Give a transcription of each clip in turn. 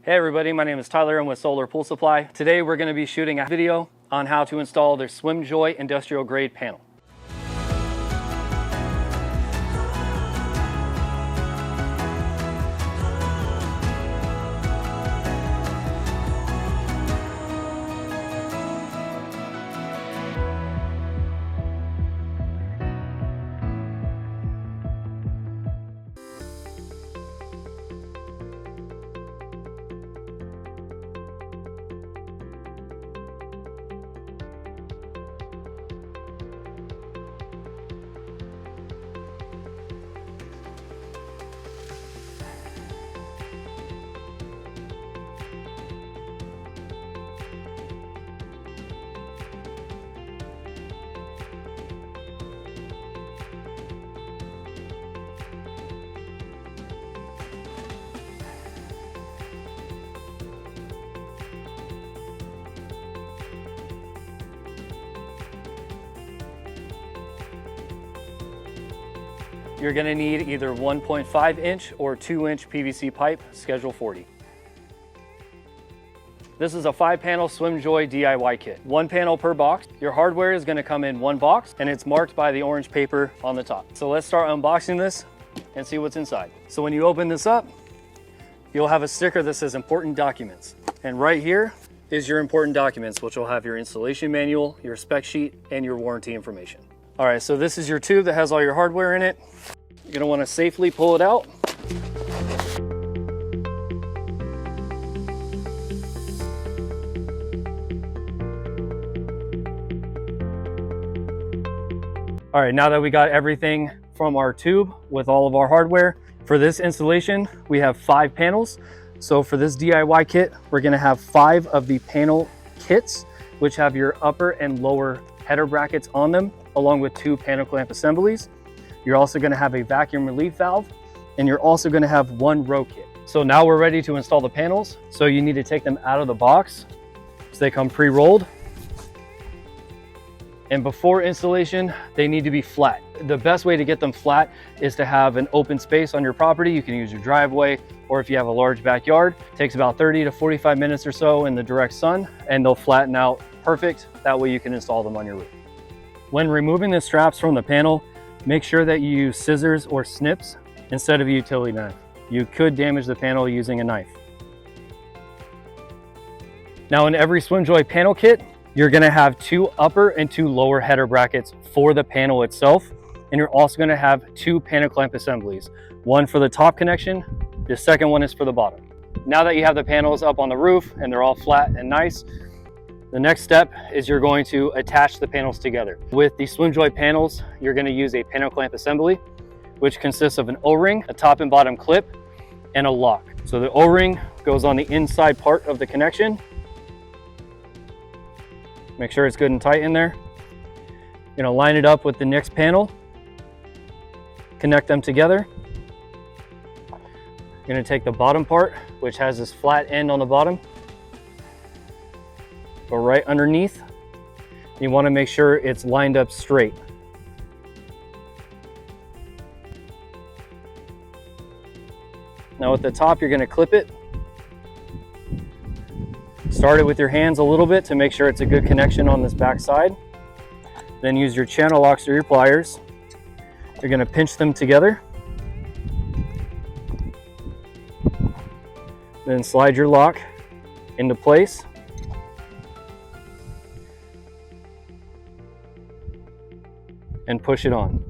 Hey everybody, my name is Tyler. I'm with Solar Pool Supply. Today we're going to be shooting a video on how to install their SwimJoy industrial grade panel. You're going to need either 1.5 inch or 2 inch PVC pipe, schedule 40. This is a 5-panel SwimJoy DIY kit. 1 panel per box. Your hardware is going to come in 1 box and it's marked by the orange paper on the top. So let's start unboxing this and see what's inside. So when you open this up, you'll have a sticker that says important documents. And right here is your important documents, which will have your installation manual, your spec sheet, and your warranty information. All right, so this is your tube that has all your hardware in it. You're gonna wanna safely pull it out. All right, now that we got everything from our tube with all of our hardware, for this installation, we have 5 panels. So for this DIY kit, we're gonna have 5 of the panel kits, which have your upper and lower header brackets on them, along with 2 panel clamp assemblies. You're also gonna have a vacuum relief valve, and you're also gonna have 1 row kit. So now we're ready to install the panels. So you need to take them out of the box. So they come pre-rolled. And before installation, they need to be flat. The best way to get them flat is to have an open space on your property. You can use your driveway, or if you have a large backyard, it takes about 30 to 45 minutes or so in the direct sun, and they'll flatten out perfect. That way you can install them on your roof. When removing the straps from the panel, make sure that you use scissors or snips instead of a utility knife. You could damage the panel using a knife. Now in every SwimJoy panel kit, you're gonna have 2 upper and 2 lower header brackets for the panel itself. And you're also gonna have 2 panel clamp assemblies. 1 for the top connection, the second one is for the bottom. Now that you have the panels up on the roof and they're all flat and nice, the next step is you're going to attach the panels together. With the SwimJoy panels, you're going to use a panel clamp assembly, which consists of an O-ring, a top and bottom clip, and a lock. So the O-ring goes on the inside part of the connection. Make sure it's good and tight in there. You're going to line it up with the next panel, connect them together. You're going to take the bottom part, which has this flat end on the bottom, go right underneath. You want to make sure it's lined up straight. Now at the top, you're going to clip it. Start it with your hands a little bit to make sure it's a good connection on this back side. Then use your channel locks or your pliers. You're going to pinch them together. Then slide your lock into place. And push it on.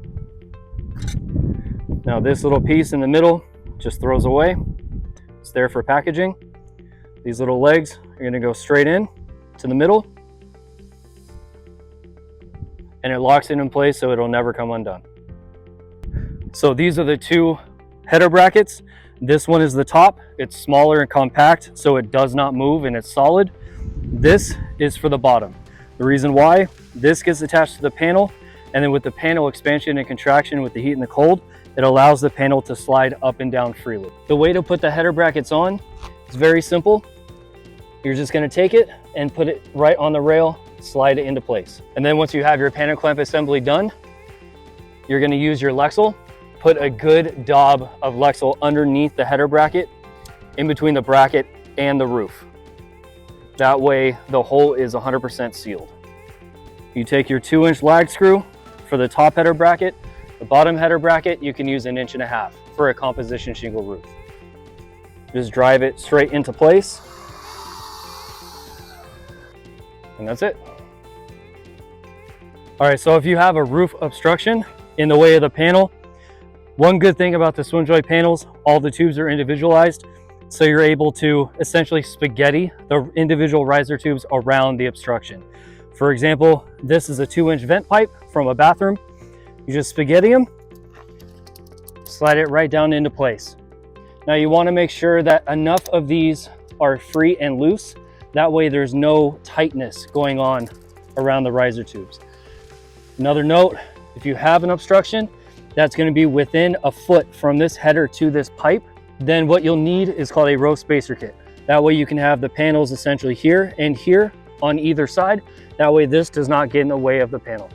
Now this little piece in the middle just throws away. It's there for packaging. These little legs are going to go straight in to the middle, and it locks it in place so it'll never come undone. So these are the 2 header brackets. This one is the top. It's smaller and compact, so it does not move and it's solid. This is for the bottom. The reason why, this gets attached to the panel, and then with the panel expansion and contraction with the heat and the cold, it allows the panel to slide up and down freely. The way to put the header brackets on is very simple. You're just gonna take it and put it right on the rail, slide it into place. And then once you have your panel clamp assembly done, you're gonna use your Lexel, put a good daub of Lexel underneath the header bracket, in between the bracket and the roof. That way the hole is 100% sealed. You take your 2-inch lag screw for the top header bracket. The bottom header bracket, you can use 1.5 inches for a composition shingle roof. Just drive it straight into place. And that's it. All right, so if you have a roof obstruction in the way of the panel, one good thing about the SwimJoy panels, all the tubes are individualized. So you're able to essentially spaghetti the individual riser tubes around the obstruction. For example, this is a 2-inch vent pipe from a bathroom. You just spaghetti them, slide it right down into place. Now you want to make sure that enough of these are free and loose. That way there's no tightness going on around the riser tubes. Another note, if you have an obstruction that's going to be within a foot from this header to this pipe, then what you'll need is called a row spacer kit. That way you can have the panels essentially here and here on either side. That way this does not get in the way of the panel.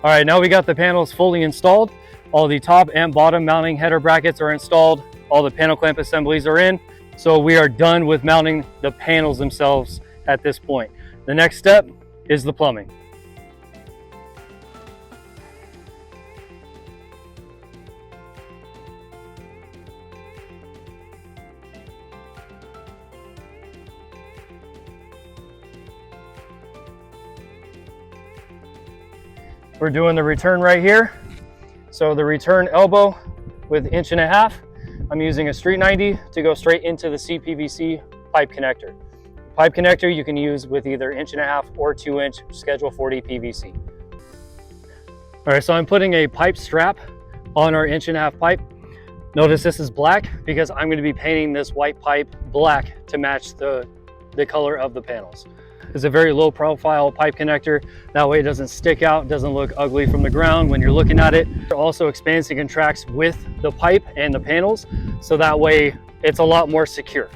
All right, now we got the panels fully installed. All the top and bottom mounting header brackets are installed. All the panel clamp assemblies are in. So we are done with mounting the panels themselves at this point. The next step is the plumbing. We're doing the return right here. So the return elbow with 1.5 inches, I'm using a street 90 to go straight into the CPVC pipe connector. Pipe connector you can use with either 1.5 inches or 2-inch Schedule 40 PVC. All right, so I'm putting a pipe strap on our 1.5 inch pipe. Notice this is black because I'm going to be painting this white pipe black to match the color of the panels. It's a very low profile pipe connector. That way it doesn't stick out, doesn't look ugly from the ground when you're looking at it. It also expands and contracts with the pipe and the panels. So that way it's a lot more secure.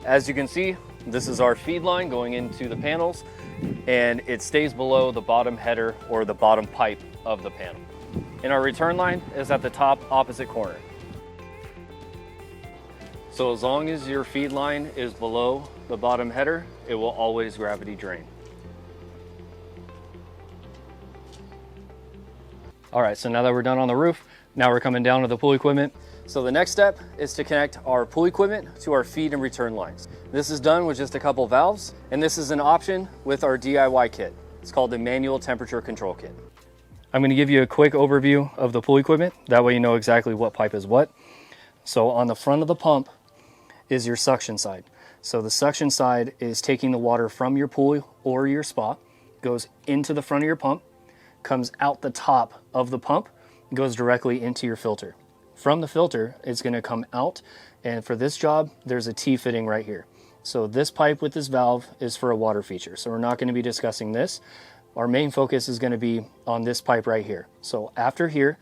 As you can see, this is our feed line going into the panels, and it stays below the bottom header or the bottom pipe of the panel. And our return line is at the top opposite corner. So as long as your feed line is below the bottom header, it will always gravity drain. All right, so now that we're done on the roof, now we're coming down to the pool equipment. So the next step is to connect our pool equipment to our feed and return lines. This is done with just a couple valves, and this is an option with our DIY kit. It's called the manual temperature control kit. I'm going to give you a quick overview of the pool equipment. That way you know exactly what pipe is what. So on the front of the pump is your suction side. So the suction side is taking the water from your pool or your spa, goes into the front of your pump, comes out the top of the pump, goes directly into your filter. From the filter, it's going to come out, and for this job, there's a T-fitting right here. So this pipe with this valve is for a water feature, so we're not going to be discussing this. Our main focus is going to be on this pipe right here. So after here,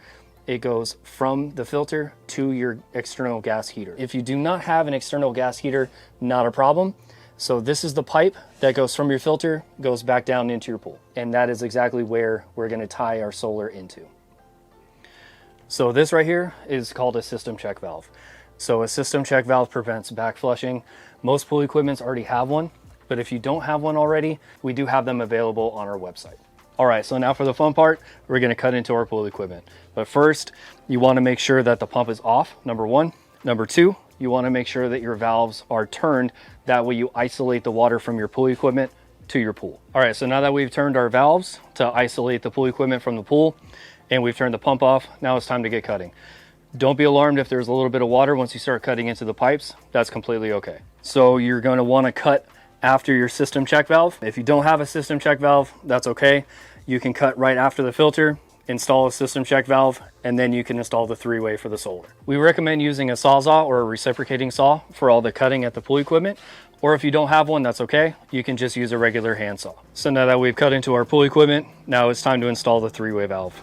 it goes from the filter to your external gas heater. If you do not have an external gas heater, not a problem. So this is the pipe that goes from your filter, goes back down into your pool. And that is exactly where we're going to tie our solar into. So this right here is called a system check valve. So a system check valve prevents back flushing. Most pool equipments already have one, but if you don't have one already, we do have them available on our website. All right, so now for the fun part, we're gonna cut into our pool equipment. But first, you wanna make sure that the pump is off, number one. Number two, you wanna make sure that your valves are turned. That way you isolate the water from your pool equipment to your pool. All right, so now that we've turned our valves to isolate the pool equipment from the pool, and we've turned the pump off, now it's time to get cutting. Don't be alarmed if there's a little bit of water once you start cutting into the pipes. That's completely okay. So you're going to want to cut after your system check valve. If you don't have a system check valve, that's okay. You can cut right after the filter, install a system check valve, and then you can install the three-way for the solar. We recommend using a Sawzall or a reciprocating saw for all the cutting at the pool equipment, or if you don't have one, that's okay. You can just use a regular handsaw. So now that we've cut into our pool equipment, now it's time to install the three-way valve.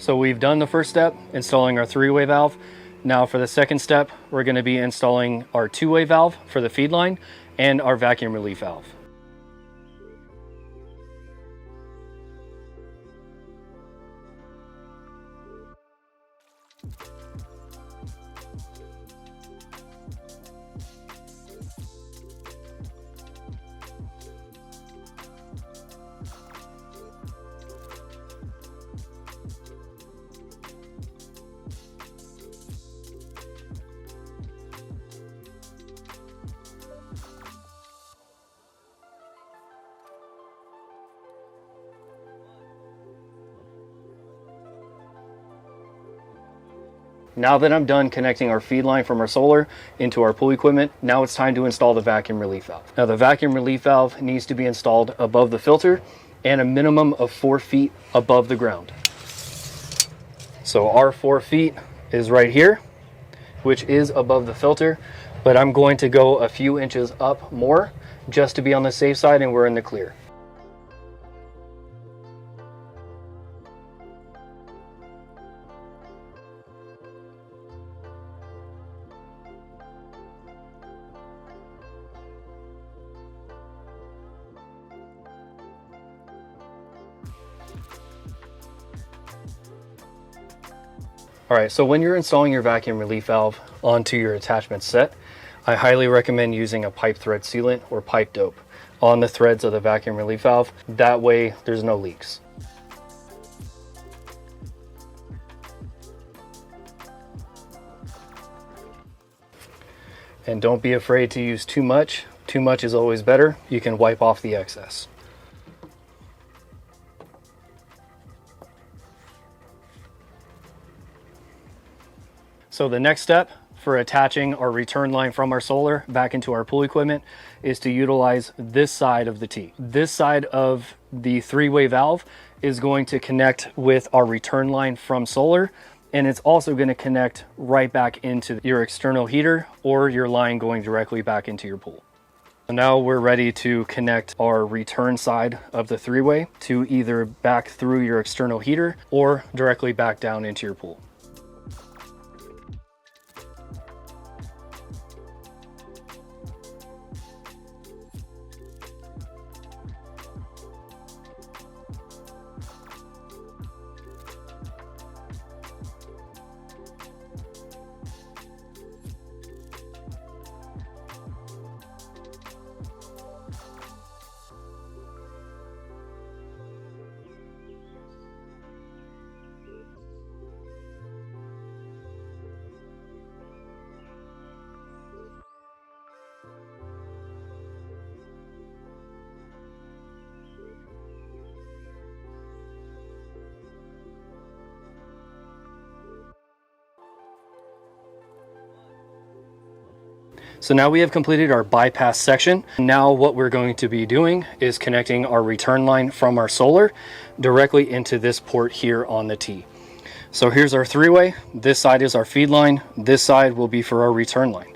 So we've done the first step, installing our three-way valve. Now for the second step, we're going to be installing our two-way valve for the feed line and our vacuum relief valve. Now that I'm done connecting our feed line from our solar into our pool equipment, now it's time to install the vacuum relief valve. Now the vacuum relief valve needs to be installed above the filter and a minimum of 4 feet above the ground. So our 4 feet is right here, which is above the filter, but I'm going to go a few inches up more just to be on the safe side and we're in the clear. All right, so when you're installing your vacuum relief valve onto your attachment set, I highly recommend using a pipe thread sealant or pipe dope on the threads of the vacuum relief valve. That way there's no leaks. And don't be afraid to use too much. Too much is always better. You can wipe off the excess. So the next step for attaching our return line from our solar back into our pool equipment is to utilize this side of the T. This side of the three-way valve is going to connect with our return line from solar, and it's also going to connect right back into your external heater or your line going directly back into your pool. Now we're ready to connect our return side of the three-way to either back through your external heater or directly back down into your pool. So now we have completed our bypass section. Now what we're going to be doing is connecting our return line from our solar directly into this port here on the T. So here's our three-way. This side is our feed line. This side will be for our return line.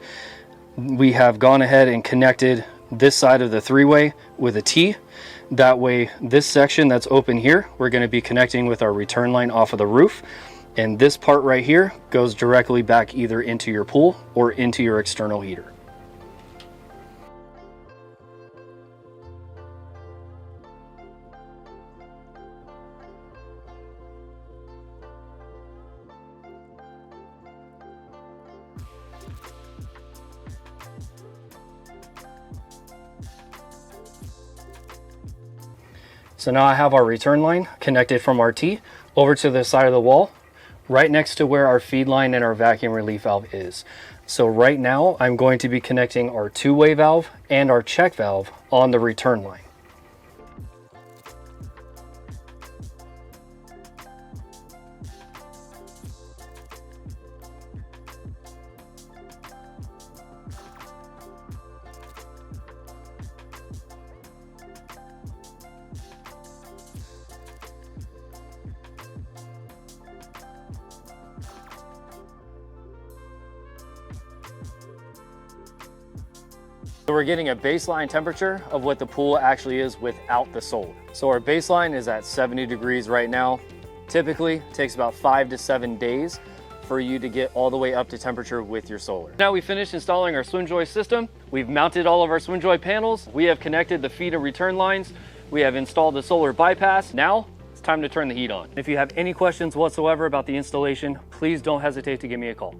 We have gone ahead and connected this side of the three-way with a T. That way, this section that's open here, we're going to be connecting with our return line off of the roof. And this part right here goes directly back either into your pool or into your external heater. So now I have our return line connected from our T over to the side of the wall, right next to where our feed line and our vacuum relief valve is. So right now I'm going to be connecting our two-way valve and our check valve on the return line. So we're getting a baseline temperature of what the pool actually is without the solar. So our baseline is at 70 degrees right now. Typically, it takes about 5 to 7 days for you to get all the way up to temperature with your solar. Now we finished installing our SwimJoy system. We've mounted all of our SwimJoy panels. We have connected the feed and return lines. We have installed the solar bypass. Now it's time to turn the heat on. If you have any questions whatsoever about the installation, please don't hesitate to give me a call.